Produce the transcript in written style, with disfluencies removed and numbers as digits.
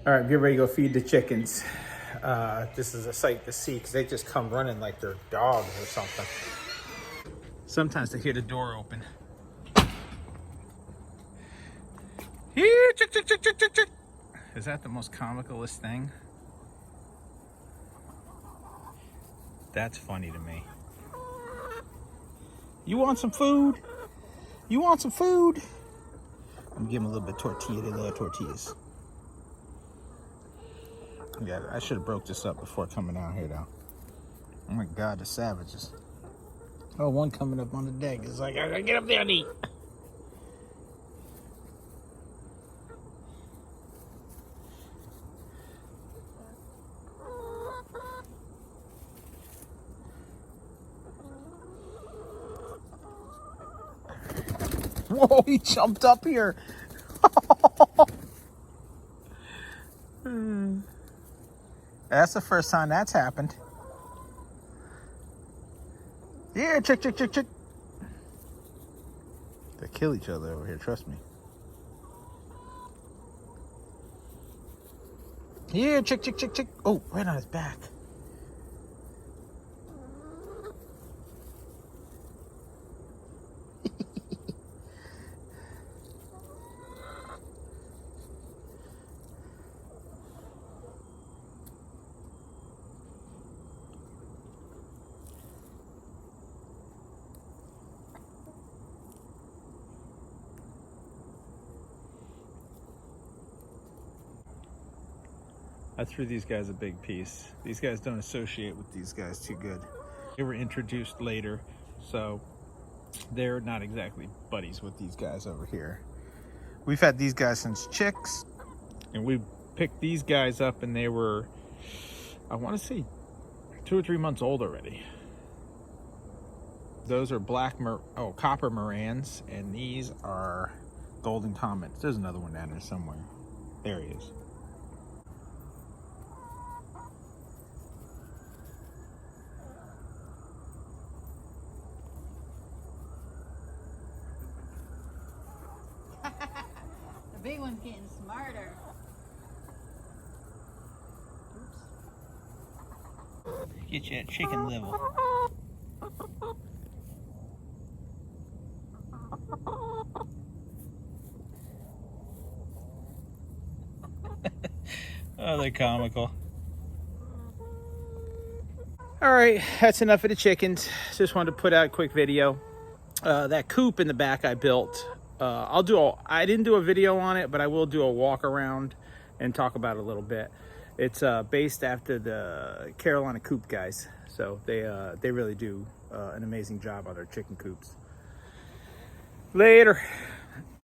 All right, get ready to go feed the chickens. This is a sight to see because they just come running like they're dogs or something. Sometimes they hear the door open. Here, chick, chick, chick, chick, chick, chick. Is that the most comicalest thing? That's funny to me. You want some food? You want some food? I'm gonna give them a little bit of tortilla. They love tortillas. Yeah, I should have broke this up before coming out here though. Oh my God, the savages. Oh, one coming up on the deck. It's like, I gotta get up there and eat. Whoa, he jumped up here. That's the first time that's happened. Yeah, chick, chick, chick, chick. They kill each other over here, trust me. Yeah, chick, chick, chick, chick. Oh, right on his back. I threw these guys a big piece. These guys don't associate with these guys too good. They were introduced later, so they're not exactly buddies with these guys over here. We've had these guys since chicks, and we picked these guys up and they were, I want to say 2 or 3 months old already. Those are copper Morans, and these are golden comets. There's another one down there somewhere. There he is. The big one's getting smarter. Get you that chicken liver. Oh, they're comical. All right, that's enough of the chickens. Just wanted to put out a quick video. That coop in the back I built. I didn't do a video on it, but I will do a walk around and talk about it a little bit. It's based after the Carolina Coop guys. So they really do an amazing job on their chicken coops. Later.